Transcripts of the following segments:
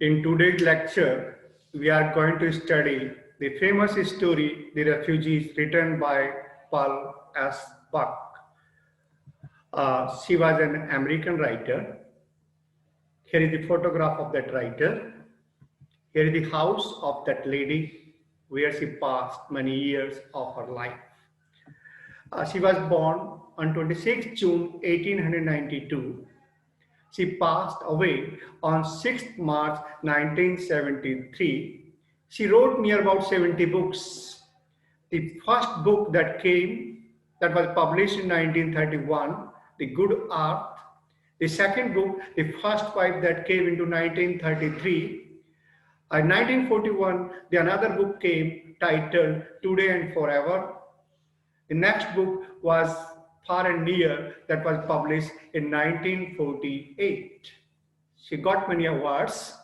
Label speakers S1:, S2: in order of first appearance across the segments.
S1: In today's lecture, we are going to study the famous story, The Refugees, written by Paul S. Buck. She was an American writer. Here is the photograph of that writer. Here is the house of that lady where she passed many years of her life. She was born on 26 June 1892. She passed away on 6th March 1973. She wrote near about 70 books. The first book that was published in 1931, The Good Earth. The second book, The First Wife, that came into 1933. In 1941, another book came titled Today and Forever. The next book was Far and Near, that was published in 1948. She got many awards.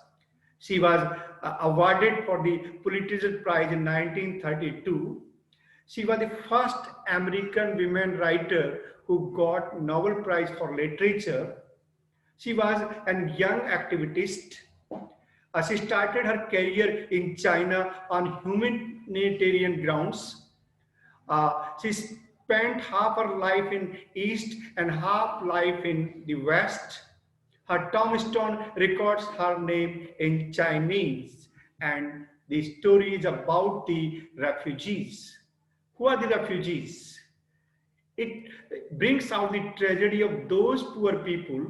S1: She was awarded for the Pulitzer Prize in 1932. She was the first American women writer who got Nobel Prize for Literature. She was a young activist. She started her career in China on humanitarian grounds. She spent half her life in East and half life in the West. Her tombstone records her name in Chinese, and the story is about the refugees. Who are the refugees? It brings out the tragedy of those poor people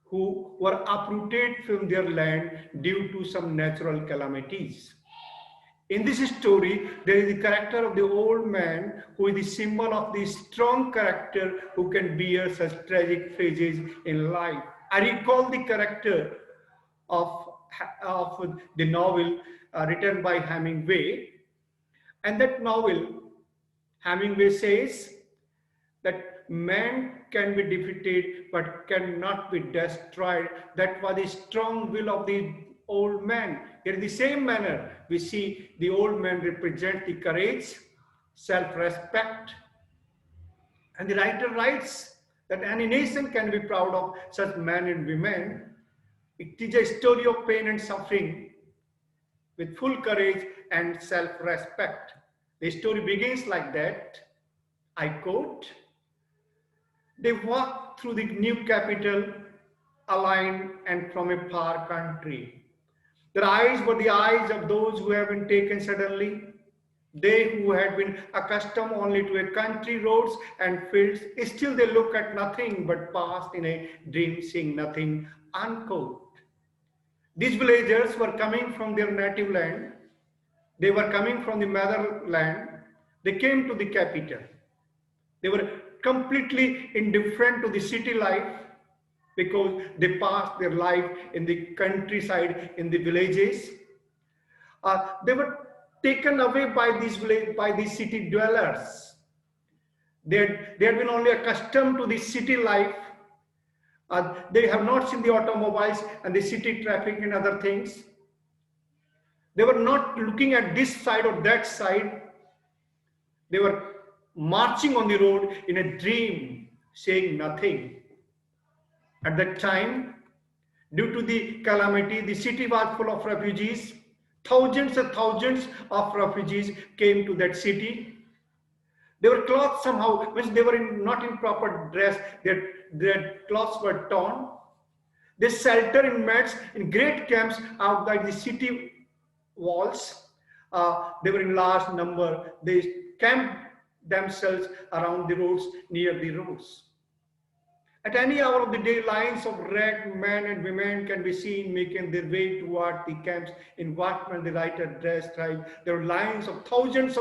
S1: who were uprooted from their land due to some natural calamities. In this story, there is the character of the old man who is the symbol of the strong character who can bear such tragic phases in life. I recall the character of the novel written by Hemingway. And that novel, Hemingway says that man can be defeated but cannot be destroyed. That was the strong will of the old man. In the same manner, we see the old man represent the courage, self-respect. And the writer writes that any nation can be proud of such men and women. It is a story of pain and suffering with full courage and self-respect. The story begins like that. I quote, "They walked through the new capital, aligned and from a far country. Their eyes were the eyes of those who have been taken suddenly. They who had been accustomed only to a country roads and fields, still they look at nothing but past in a dream, seeing nothing." Unquote. These villagers were coming from their native land. They were coming from the motherland. They came to the capital. They were completely indifferent to the city life because they passed their life in the countryside, in the villages. They were taken away by these city dwellers. They had been only accustomed to the city life. They have not seen the automobiles and the city traffic and other things. They were not looking at this side or that side. They were marching on the road in a dream, saying nothing. At that time, due to the calamity, the city was full of refugees. Thousands and thousands of refugees came to that city. They were clothed somehow, when they were not in proper dress, their clothes were torn. They sheltered in mats in great camps outside the city walls. They were in large number. They camped themselves around the roads, near the roads. At any hour of the day, lines of red men and women can be seen making their way toward the camps in what man the writer dressed right. There were lines of thousands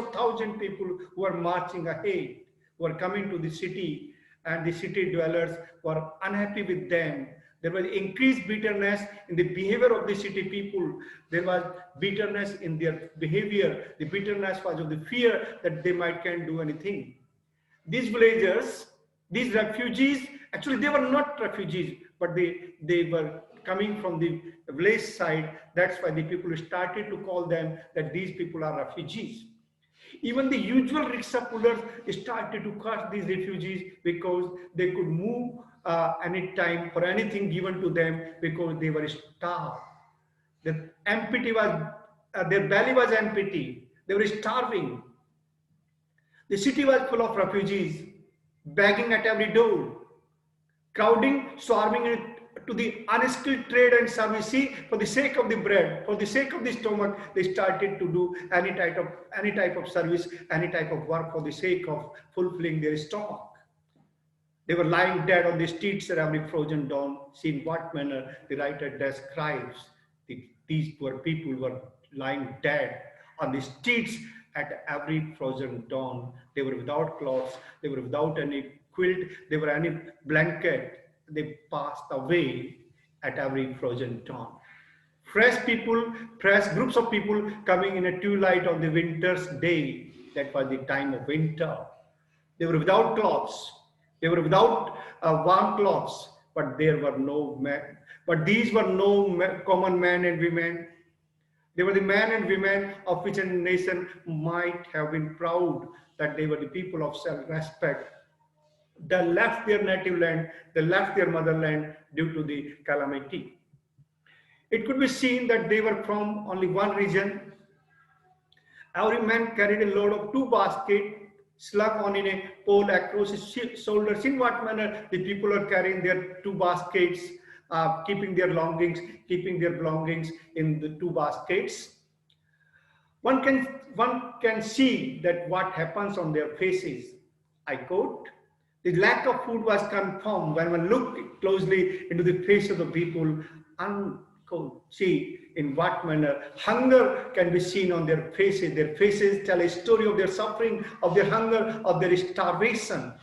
S1: people who were marching ahead, who were coming to the city, and the city dwellers were unhappy with them. There was increased bitterness in the behavior of the city people. There was bitterness in their behavior. The bitterness was of the fear that they can't do anything. These villagers, these refugees, actually they were not refugees, but they were coming from the village side. That's why the people started to call them that these people are refugees. Even the usual rickshaw pullers started to catch these refugees because they could move any time for anything given to them because they were starved. The empty was, their belly was empty. They were starving. The city was full of refugees, begging at every door, crowding, swarming it to the unskilled trade and service. See, for the sake of the bread, for the sake of the stomach, they started to do any type of service, any type of work for the sake of fulfilling their stomach. They were lying dead on the streets at every frozen dawn. See in what manner the writer describes these poor people were lying dead on the streets at every frozen dawn. They were without clothes, they were without any quilt, they were any blanket. They passed away at every frozen dawn. Fresh people, fresh groups of people coming in a twilight on the winter's day. That was the time of winter. They were without clothes. They were without warm clothes. But there were no men. But these were no common men and women. They were the men and women of which a nation might have been proud that they were the people of self-respect. They left their native land, they left their motherland due to the calamity. It could be seen that they were from only one region. Every man carried a load of 2 baskets slung on in a pole across his shoulders. In what manner the people are carrying their 2 baskets, keeping their belongings in the 2 baskets. One can see that what happens on their faces. I quote, the lack of food was confirmed when one looked closely into the face of the people. Unquote. See in what manner hunger can be seen on their faces. Their faces tell a story of their suffering, of their hunger, of their starvation.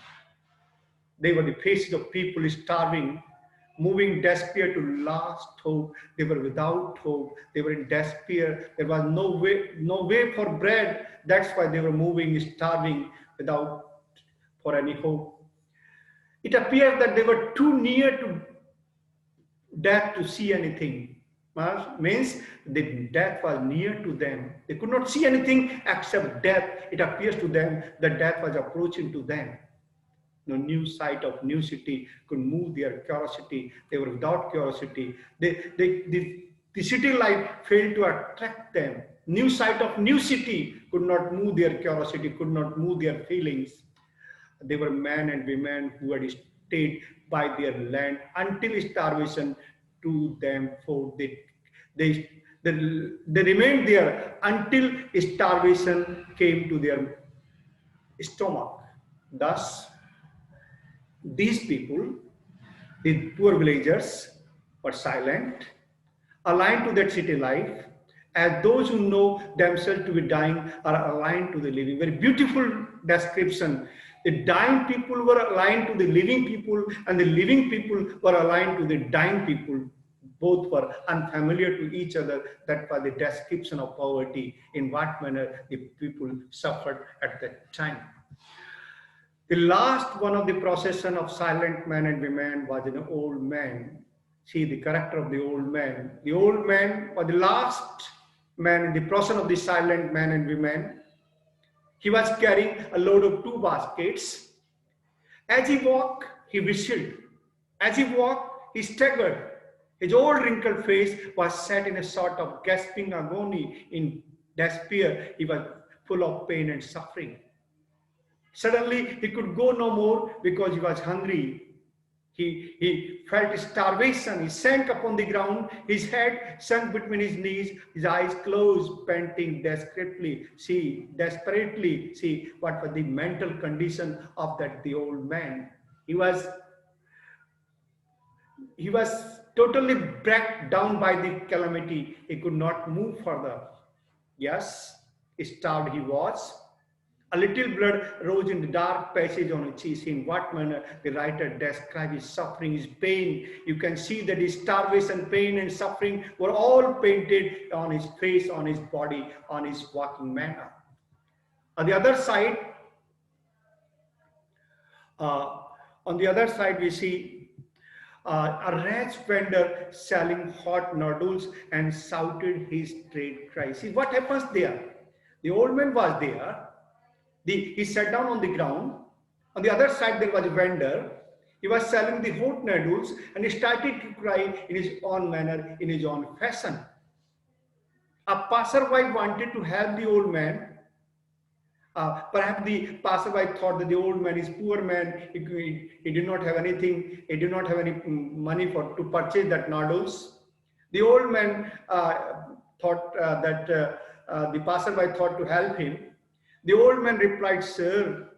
S1: They were the faces of people starving, moving despair to last hope. They were without hope. They were in despair. There was no way for bread. That's why they were moving, starving, without for any hope. It appears that they were too near to death to see anything. Means the death was near to them. They could not see anything except death. It appears to them that death was approaching to them. No new sight of new city could move their curiosity. They were without curiosity. The city life failed to attract them. New sight of new city could not move their curiosity, could not move their feelings. They were men and women who had stayed by their land until starvation to them, for they remained there until starvation came to their stomach. Thus, these people, the poor villagers, were silent, aligned to that city life, as those who know themselves to be dying are aligned to the living. Very beautiful description. The dying people were aligned to the living people, and the living people were aligned to the dying people. Both were unfamiliar to each other. That was the description of poverty, in what manner the people suffered at that time. The last one of the procession of silent men and women was an old man. See the character of the old man. The old man was the last man in the procession of the silent men and women. He was carrying a load of 2 baskets. As he walked, he whistled. As he walked, he staggered. His old wrinkled face was set in a sort of gasping agony. In despair, he was full of pain and suffering. Suddenly, he could go no more because he was hungry. He felt starvation. He sank upon the ground. His head sunk between his knees. His eyes closed, panting desperately. See what was the mental condition of the old man. He was totally brought down by the calamity. He could not move further. Yes, starved he was. A little blood rose in the dark passage on his cheeks. In what manner the writer describes his suffering, his pain. You can see that his starvation, pain, and suffering were all painted on his face, on his body, on his walking manner. On the other side, we see a rich vendor selling hot noodles and shouted his trade cry. See what happens there? The old man was there. He sat down on the ground. On the other side, there was a vendor. He was selling the hot noodles, and he started to cry in his own manner, in his own fashion. A passerby wanted to help the old man. Perhaps the passerby thought that the old man is poor man. He did not have anything. He did not have any money for to purchase that noodles. The old man thought that the passerby thought to help him. The old man replied, "Sir,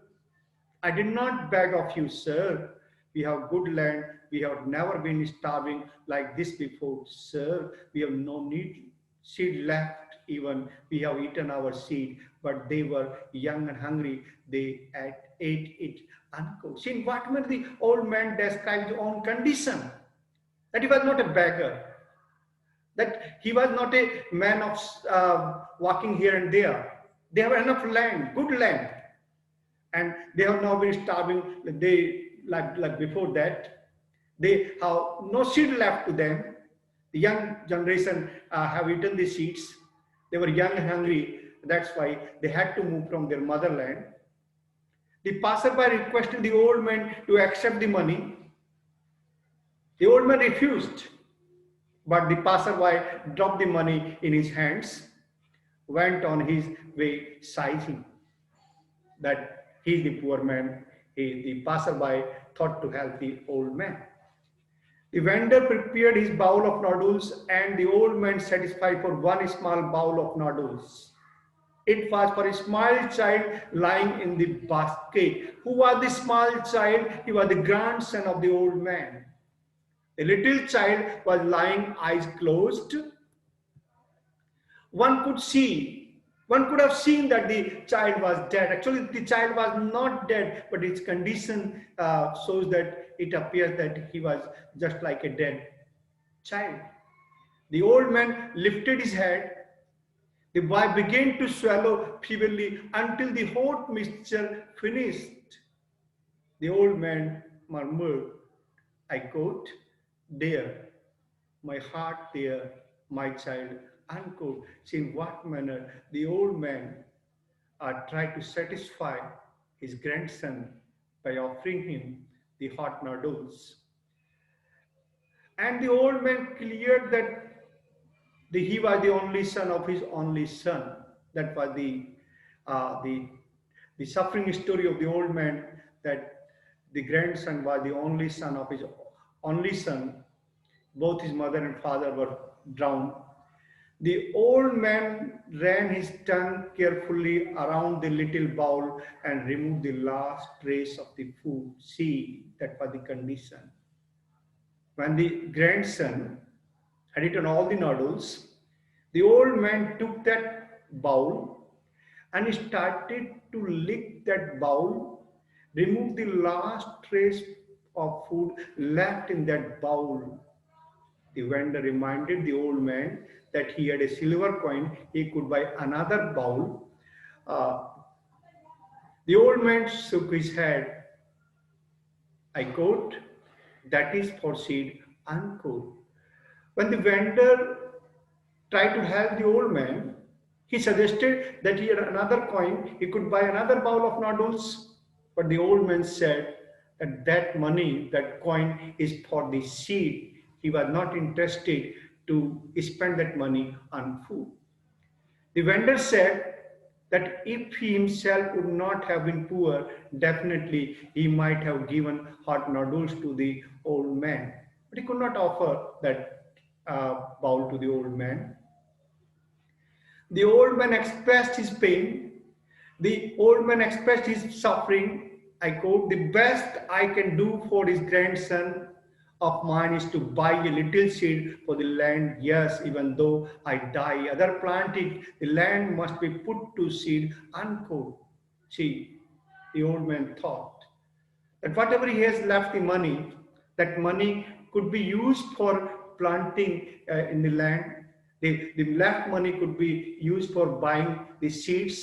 S1: I did not beg of you, sir. We have good land. We have never been starving like this before, sir. We have no need seed left even. We have eaten our seed, but they were young and hungry. They ate it uncooked." See, in what manner the old man described his own condition, that he was not a beggar, that he was not a man of walking here and there. They have enough land, good land, and they have now been starving. They like before that, they have no seed left to them. The young generation have eaten the seeds. They were young and hungry. That's why they had to move from their motherland. The passerby requested the old man to accept the money. The old man refused, but the passerby dropped the money in his hands, went on his way sighing that he is the poor man. The passerby thought to help the old man. The vendor prepared his bowl of noodles, and the old man satisfied for one small bowl of noodles. It was for a small child lying in the basket. Who was the small child? He was the grandson of the old man. The little child was lying, eyes closed. One could see, one could have seen that the child was dead. Actually, the child was not dead, but its condition shows that it appears that he was just like a dead child. The old man lifted his head. The boy began to swallow feebly until the hot mixture finished. The old man murmured, I quote, "There, my heart there, my child," unquote. See in what manner the old man tried to satisfy his grandson by offering him the hot noodles. And the old man cleared that he was the only son of his only son. That was uh, the the suffering story of the old man, that the grandson was the only son of his only son. Both his mother and father were drowned. The old man ran his tongue carefully around the little bowl and removed the last trace of the food. See, that was the condition. When the grandson had eaten all the noodles, the old man took that bowl and started to lick that bowl, remove the last trace of food left in that bowl. The vendor reminded the old man that he had a silver coin, he could buy another bowl. Uh, the old man shook his head. I quote, "That is for seed," unquote. When the vendor tried to help the old man, he suggested that he had another coin, he could buy another bowl of noodles. But the old man said that that money, that coin, is for the seed. He was not interested to spend that money on food. The vendor said that if he himself would not have been poor, definitely he might have given hot noodles to the old man. But he could not offer that bowl to the old man. The old man expressed his pain. The old man expressed his suffering. I quote, "The best I can do for his grandson of mine is to buy a little seed for the land. Yes, even though I die, other plant it, the land must be put to seed," unquote. See, the old man thought that whatever he has left the money, that money could be used for planting in the land. The left money could be used for buying the seeds,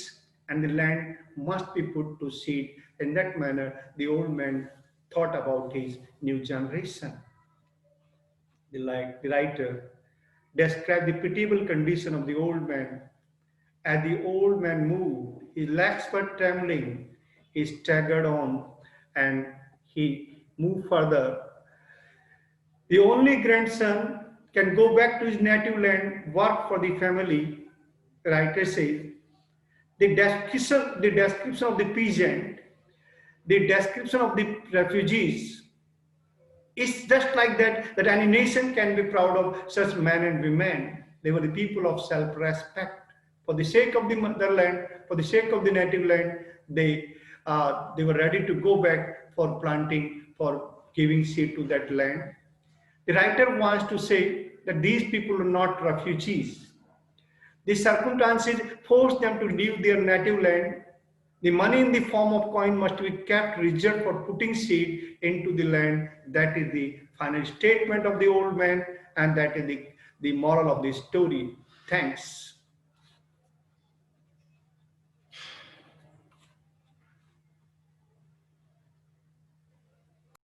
S1: and the land must be put to seed. In that manner, the old man thought about his new generation. The writer described the pitiable condition of the old man. As the old man moved, his legs were trembling, he staggered on, and he moved further. The only grandson can go back to his native land, work for the family, The writer says, the description of the peasant, the description of the refugees, it's just like that any nation can be proud of such men and women. They were the people of self-respect. For the sake of the motherland, for the sake of the native land, they were ready to go back for planting, for giving seed to that land. The writer wants to say that these people are not refugees. The circumstances forced them to leave their native land. The money in the form of coin must be kept reserved for putting seed into the land. That is the final statement of the old man, and that is the moral of the story. Thanks.